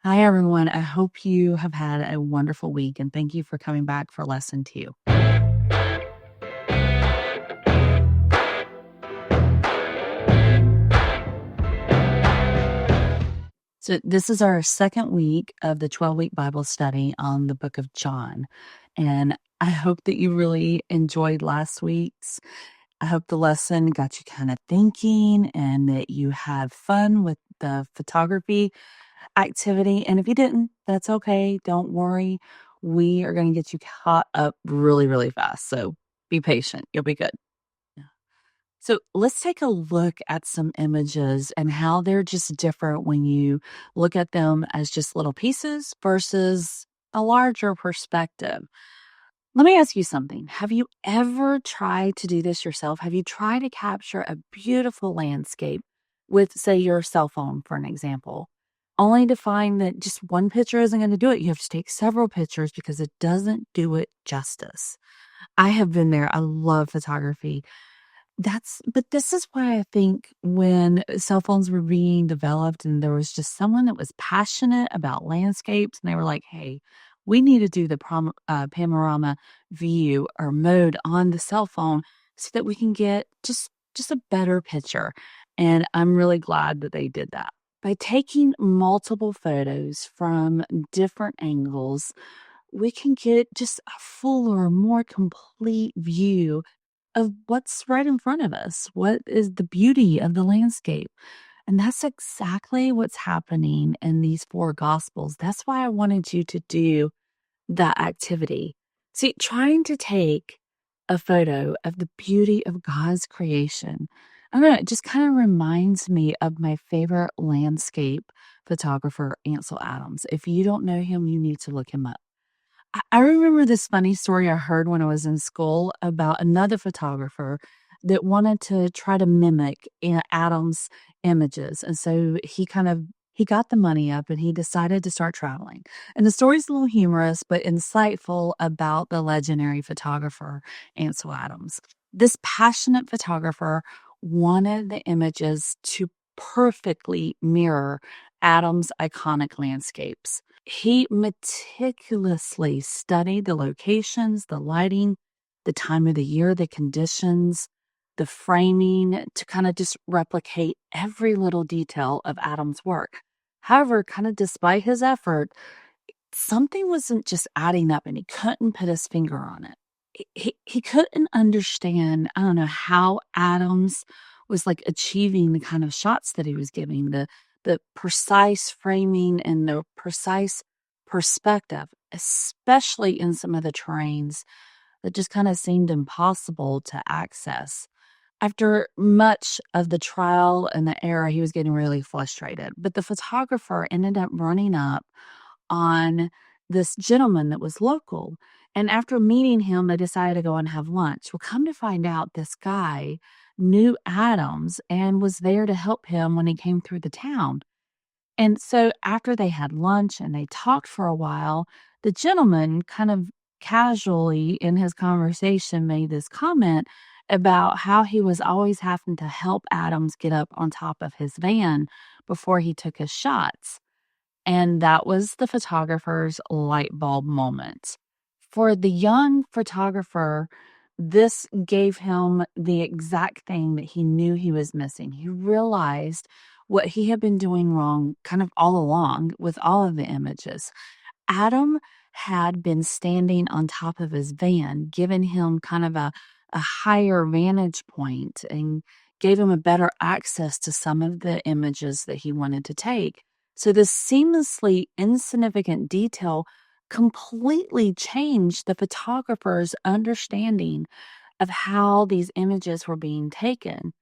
Hi, everyone. I hope you have had a wonderful week, and thank you for coming back for lesson 2. So, this is our second week of the 12-week Bible study on the book of John. And I hope that you really enjoyed last week's. I hope the lesson got you kind of thinking and that you had fun with the photography activity. And if you didn't, that's okay. Don't worry. We are going to get you caught up really, really fast. So be patient. You'll be good. Yeah. So let's take a look at some images and how they're just different when you look at them as just little pieces versus a larger perspective. Let me ask you something. Have you ever tried to do this yourself? Have you tried to capture a beautiful landscape with, say, your cell phone, for an example, only to find that just one picture isn't going to do it? You have to take several pictures because it doesn't do it justice. I have been there. I love photography. But this is why I think when cell phones were being developed and there was just someone that was passionate about landscapes and they were like, hey, we need to do the panorama view or mode on the cell phone so that we can get just a better picture. And I'm really glad that they did that. By taking multiple photos from different angles, we can get just a fuller, more complete view of what's right in front of us. What is the beauty of the landscape? And that's exactly what's happening in these 4 gospels. That's why I wanted you to do that activity. See, trying to take a photo of the beauty of God's creation, I don't know, it just kind of reminds me of my favorite landscape photographer, Ansel Adams. If you don't know him, you need to look him up. I remember this funny story I heard when I was in school about another photographer that wanted to try to mimic Adam's images, and so he got the money up and he decided to start traveling. And the story's a little humorous, but insightful about the legendary photographer Ansel Adams. This passionate photographer wanted the images to perfectly mirror Adam's iconic landscapes. He meticulously studied the locations, the lighting, the time of the year, the conditions, the framing to kind of just replicate every little detail of Adam's work. However, kind of despite his effort, something wasn't just adding up and he couldn't put his finger on it. He couldn't understand, I don't know, how Adams was like achieving the kind of shots that he was giving, the precise framing and the precise perspective, especially in some of the terrains that just kind of seemed impossible to access. After much of the trial and the error, he was getting really frustrated. But the photographer ended up running up on this gentleman that was local. And after meeting him, they decided to go and have lunch. Well, come to find out, this guy knew Adams and was there to help him when he came through the town. And so after they had lunch and they talked for a while, the gentleman kind of casually in his conversation made this comment about how he was always having to help Adams get up on top of his van before he took his shots. And that was the photographer's light bulb moment. For the young photographer, this gave him the exact thing that he knew he was missing. He realized what he had been doing wrong kind of all along with all of the images. Adam had been standing on top of his van, giving him kind of a higher vantage point and gave him a better access to some of the images that he wanted to take. So this seamlessly insignificant detail completely changed the photographer's understanding of how these images were being taken.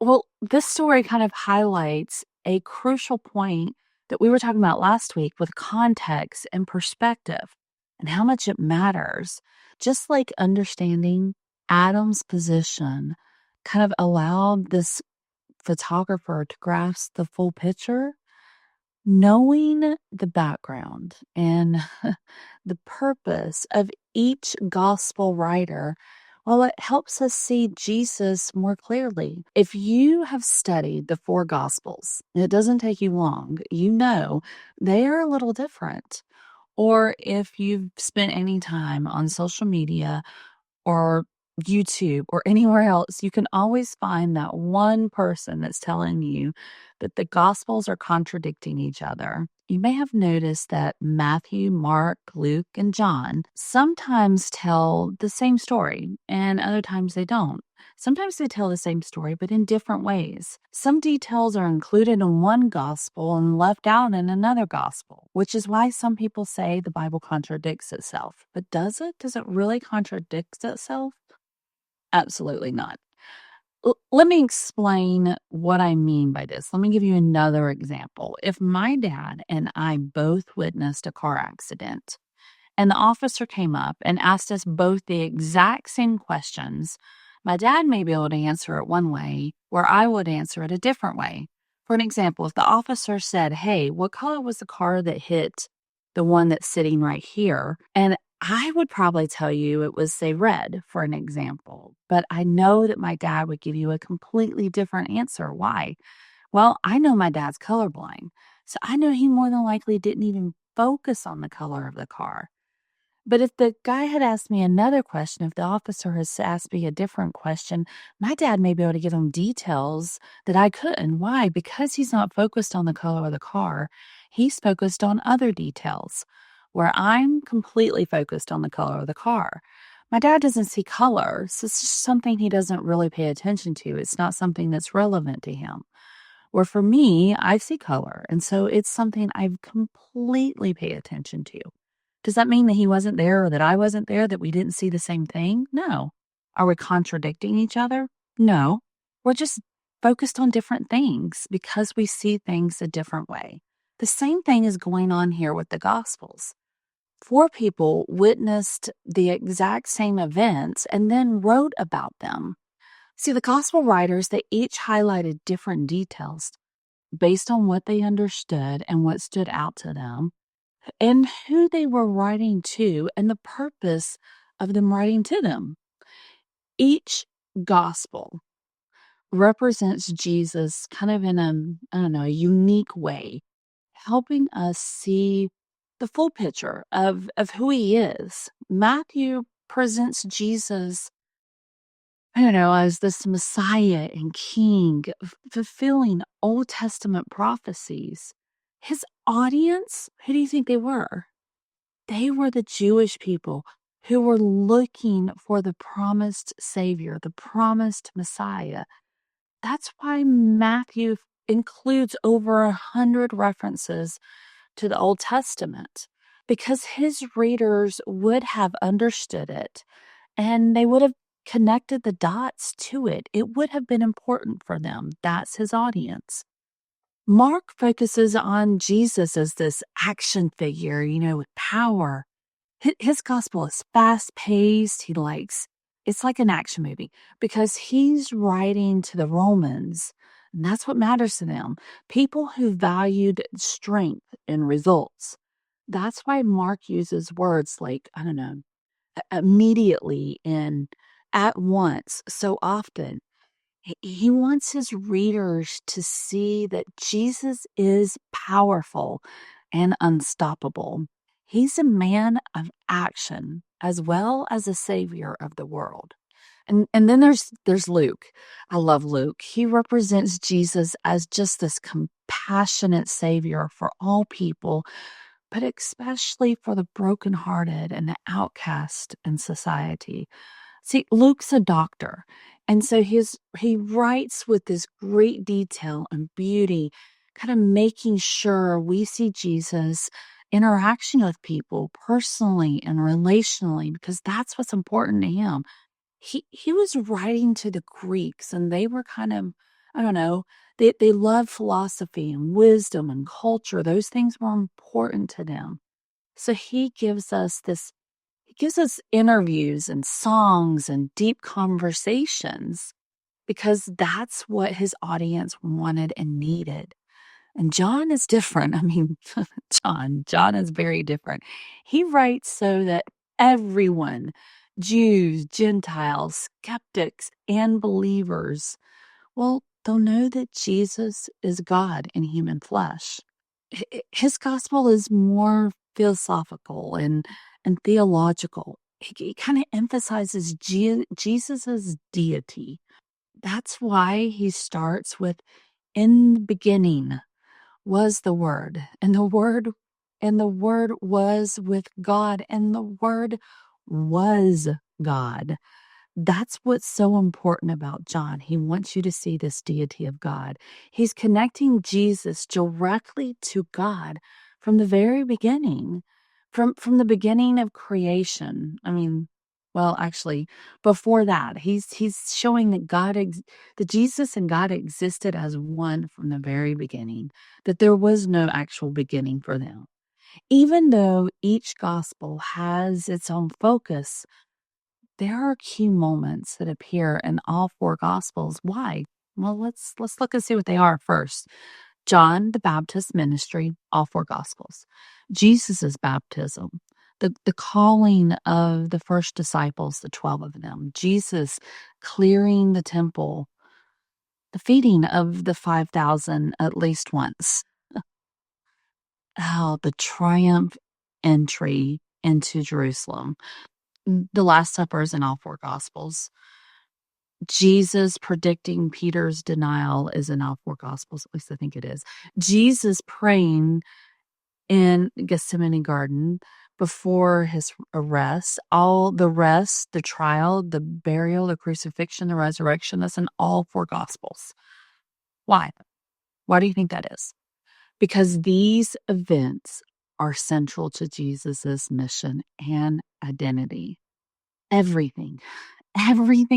Well, this story kind of highlights a crucial point that we were talking about last week with context and perspective and how much it matters. Just like understanding Adam's position kind of allowed this photographer to grasp the full picture, knowing the background and the purpose of each gospel writer, Well, it helps us see Jesus more clearly. If you have studied the four Gospels, it doesn't take you long, you know they are a little different. Or if you've spent any time on social media or YouTube or anywhere else, you can always find that one person that's telling you that the Gospels are contradicting each other. You may have noticed that Matthew, Mark, Luke, and John sometimes tell the same story, and other times they don't. Sometimes they tell the same story, but in different ways. Some details are included in one gospel and left out in another gospel, which is why some people say the Bible contradicts itself. But does it? Does it really contradict itself? Absolutely not. Let me explain what I mean by this. Let me give you another example. If my dad and I both witnessed a car accident, and the officer came up and asked us both the exact same questions, my dad may be able to answer it one way, where I would answer it a different way. For an example, if the officer said, "Hey, what color was the car that hit the one that's sitting right here?" And I would probably tell you it was, say, red, for an example. But I know that my dad would give you a completely different answer. Why? Well, I know my dad's colorblind. So I know he more than likely didn't even focus on the color of the car. But if the guy had asked me another question, if the officer has asked me a different question, my dad may be able to give him details that I couldn't. Why? Because he's not focused on the color of the car. He's focused on other details, where I'm completely focused on the color of the car. My dad doesn't see color, so it's just something he doesn't really pay attention to. It's not something that's relevant to him. Where for me, I see color, and so it's something I completely pay attention to. Does that mean that he wasn't there or that I wasn't there, that we didn't see the same thing? No. Are we contradicting each other? No. We're just focused on different things because we see things a different way. The same thing is going on here with the Gospels. Four people witnessed the exact same events and then wrote about them. See, the Gospel writers, they each highlighted different details based on what they understood and what stood out to them and who they were writing to and the purpose of them writing to them. Each gospel represents Jesus kind of in a unique way, helping us see the full picture of who he is. Matthew presents Jesus, as this Messiah and King, fulfilling Old Testament prophecies. His audience, who do you think they were? They were the Jewish people who were looking for the promised Savior, the promised Messiah. That's why Matthew includes over 100 references to the Old Testament, because his readers would have understood it and they would have connected the dots to it. It would have been important for them. That's his audience. Mark focuses on Jesus as this action figure, with power. His gospel is fast paced. It's like an action movie because he's writing to the Romans. And that's what matters to them. People who valued strength and results. That's why Mark uses words like, I don't know, immediately and at once so often. He wants his readers to see that Jesus is powerful and unstoppable. He's a man of action as well as a savior of the world. And then there's Luke. I love Luke. He represents Jesus as just this compassionate savior for all people, but especially for the brokenhearted and the outcast in society. See, Luke's a doctor, and so he writes with this great detail and beauty, kind of making sure we see Jesus interaction with people personally and relationally, because that's what's important to him. He was writing to the Greeks, and they were kind of, I don't know, they loved philosophy and wisdom and culture. Those things were important to them. So he gives us interviews and songs and deep conversations because that's what his audience wanted and needed. And John is different. I mean, John is very different. He writes so that everyone, Jews, Gentiles, skeptics, and believers, well, they'll know that Jesus is God in human flesh. His gospel is more philosophical and theological. He kind of emphasizes Jesus's deity. That's why he starts with, "In the beginning was the Word, and the Word was with God, and the Word was God." That's what's so important about John. He wants you to see this deity of God. He's connecting Jesus directly to God from the very beginning, from the beginning of creation. I mean, well, actually, before that, he's showing that that Jesus and God existed as one from the very beginning, that there was no actual beginning for them. Even though each gospel has its own focus, there are key moments that appear in all four gospels. Why? Well, let's look and see what they are first. John the Baptist's ministry, all four gospels. Jesus's baptism, the calling of the first disciples, the 12 of them. Jesus clearing the temple, the feeding of the 5,000 at least once. Oh, the triumph entry into Jerusalem. The Last Supper is in all four gospels. Jesus predicting Peter's denial is in all four gospels, at least I think it is. Jesus praying in Gethsemane garden before his arrest, all the rest, the trial, the burial, the crucifixion, the resurrection, that's in all four gospels. Why? Why do you think that is? Because these events are central to Jesus's mission and identity. Everything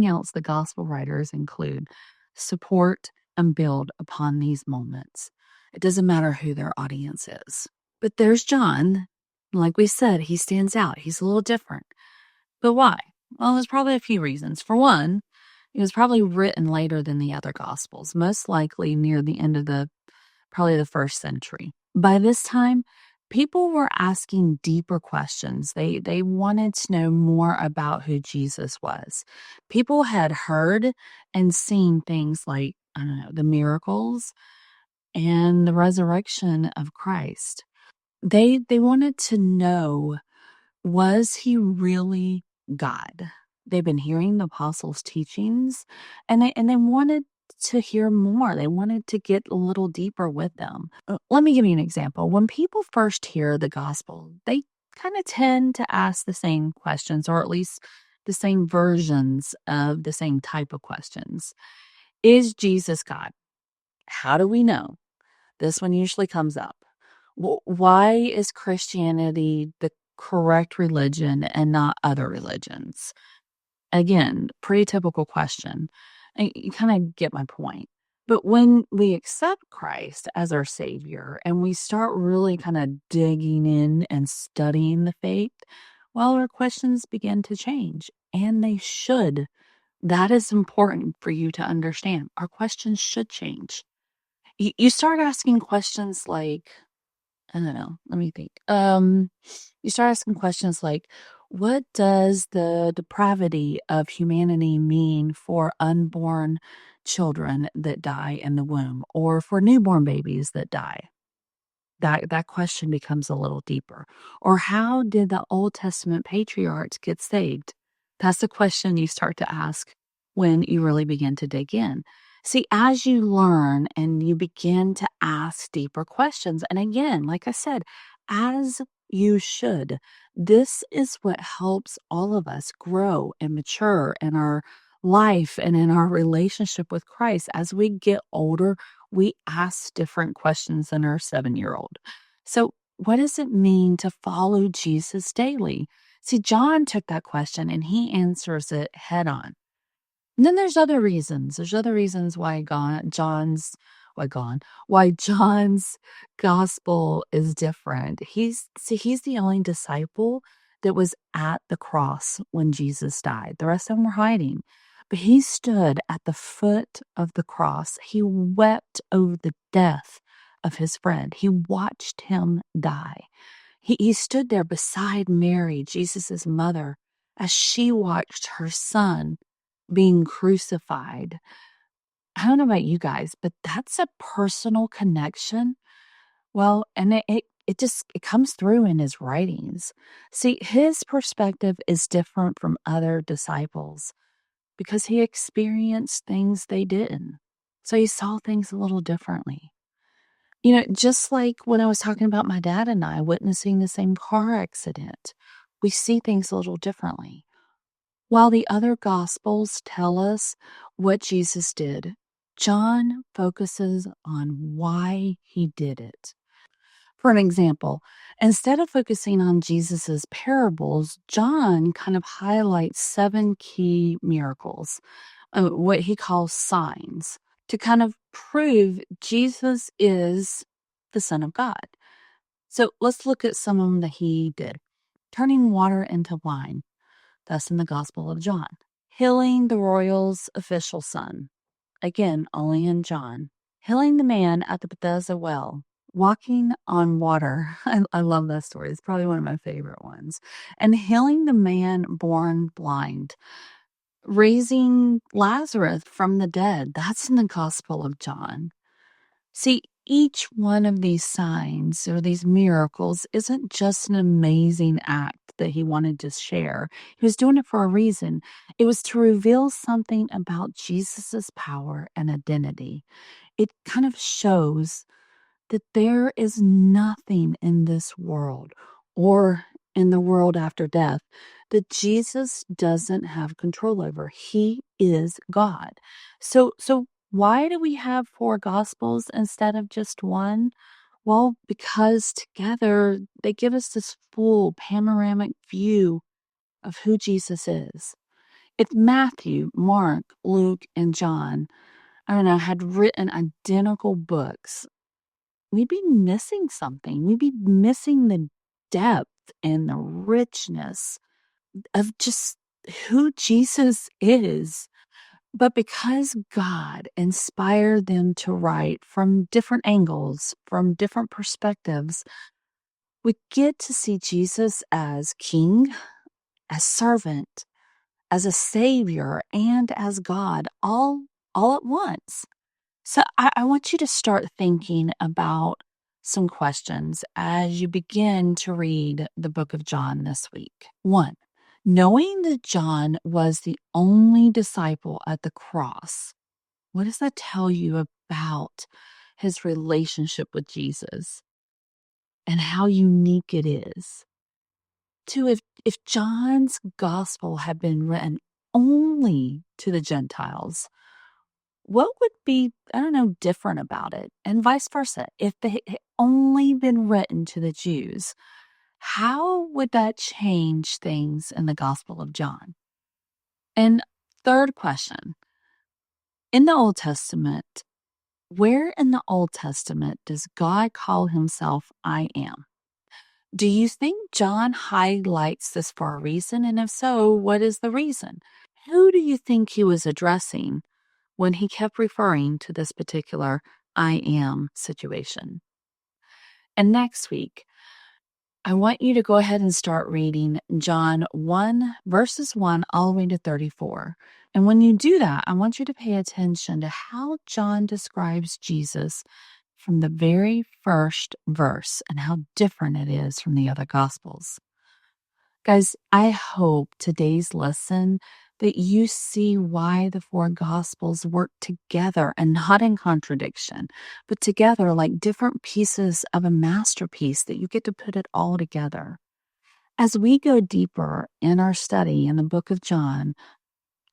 else the gospel writers include support and build upon these moments. It doesn't matter who their audience is. But there's John. Like we said, he stands out. He's a little different. But why? Well, there's probably a few reasons. For one, it was probably written later than the other gospels, most likely near the end of probably the first century. By this time, people were asking deeper questions. They wanted to know more about who Jesus was. People had heard and seen things like, I don't know, the miracles and the resurrection of Christ. They wanted to know, was he really God? They've been hearing the apostles' teachings, and they wanted to hear more. They wanted to get a little deeper with them. Let me give you an example. When people first hear the gospel, they kind of tend to ask the same questions, or at least the same versions of the same type of questions. Is Jesus God? How do we know? This one usually comes up. Why is Christianity the correct religion and not other religions? Again, pretty typical question. And you kind of get my point. But when we accept Christ as our Savior and we start really kind of digging in and studying the faith, well, our questions begin to change, and they should. That is important for you to understand. Our questions should change. You start asking questions like, I don't know, let me think. You start asking questions like, what does the depravity of humanity mean for unborn children that die in the womb, or for newborn babies that die? That question becomes a little deeper. Or how did the Old Testament patriarchs get saved? That's the question you start to ask when you really begin to dig in. See, as you learn and you begin to ask deeper questions, and again, like I said, as you should, this is what helps all of us grow and mature in our life and in our relationship with Christ. As we get older, we ask different questions than our 7-year-old. So, what does it mean to follow Jesus daily? See, John took that question and he answers it head on. And then there's other reasons. There's other reasons why John's gospel is different. He's the only disciple that was at the cross when Jesus died. The rest of them were hiding. But he stood at the foot of the cross. He wept over the death of his friend. He watched him die. He stood there beside Mary, Jesus' mother, as she watched her son being crucified. I don't know about you guys, but that's a personal connection. Well, and it comes through in his writings. See, his perspective is different from other disciples because he experienced things they didn't. So he saw things a little differently. Just like when I was talking about my dad and I witnessing the same car accident, we see things a little differently. While the other gospels tell us what Jesus did, John focuses on why he did it. For an example, instead of focusing on Jesus's parables, John kind of highlights 7 key miracles, what he calls signs, to kind of prove Jesus is the Son of God. So let's look at some of them that he did. Turning water into wine, that's in the Gospel of John. Healing the royal's official son, again, only in John. Healing the man at the Bethesda well. Walking on water. I love that story. It's probably one of my favorite ones. And healing the man born blind. Raising Lazarus from the dead. That's in the Gospel of John. See, each one of these signs or these miracles isn't just an amazing act that he wanted to share. He was doing it for a reason. It was to reveal something about Jesus's power and identity. It kind of shows that there is nothing in this world or in the world after death that Jesus doesn't have control over. He is God. So why do we have 4 gospels instead of just one? Well, because together they give us this full panoramic view of who Jesus is. If Matthew, Mark, Luke, and John, I don't know, had written identical books, we'd be missing something. We'd be missing the depth and the richness of just who Jesus is. But because God inspired them to write from different angles, from different perspectives, we get to see Jesus as king, as servant, as a savior, and as God all at once. So I want you to start thinking about some questions as you begin to read the book of John this week. 1, knowing that John was the only disciple at the cross, what does that tell you about his relationship with Jesus and how unique it is? 2, if John's gospel had been written only to the Gentiles, what would be, I don't know, different about it? And vice versa. If they had only been written to the Jews, how would that change things in the Gospel of John? And third question, in the Old Testament, where in the Old Testament does God call himself I am? Do you think John highlights this for a reason? And if so, what is the reason? Who do you think he was addressing when he kept referring to this particular I am situation? And next week, I want you to go ahead and start reading John 1, verses 1 all the way to 34. And when you do that, I want you to pay attention to how John describes Jesus from the very first verse and how different it is from the other Gospels. Guys, I hope today's lesson that you see why the 4 Gospels work together and not in contradiction, but together like different pieces of a masterpiece that you get to put it all together. As we go deeper in our study in the book of John,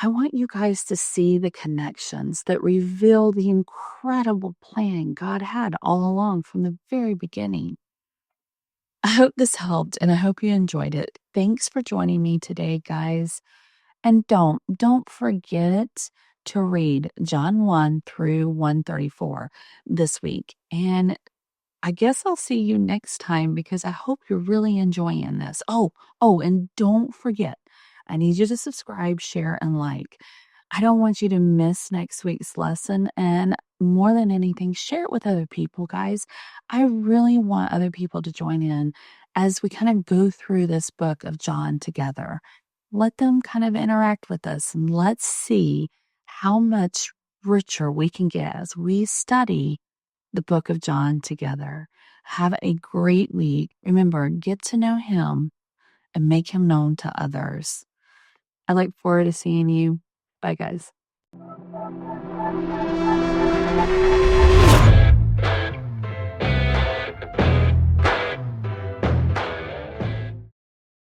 I want you guys to see the connections that reveal the incredible plan God had all along from the very beginning. I hope this helped and I hope you enjoyed it. Thanks for joining me today, guys. And don't forget to read John 1 through 134 this week. And I guess I'll see you next time because I hope you're really enjoying this. And don't forget, I need you to subscribe, share, and like. I don't want you to miss next week's lesson. And more than anything, share it with other people, guys. I really want other people to join in as we kind of go through this book of John together. let them kind of interact with us, and let's see how much richer we can get as we study the book of John together. Have a great week. Remember, get to know him and make him known to others. I look forward to seeing you. Bye, guys.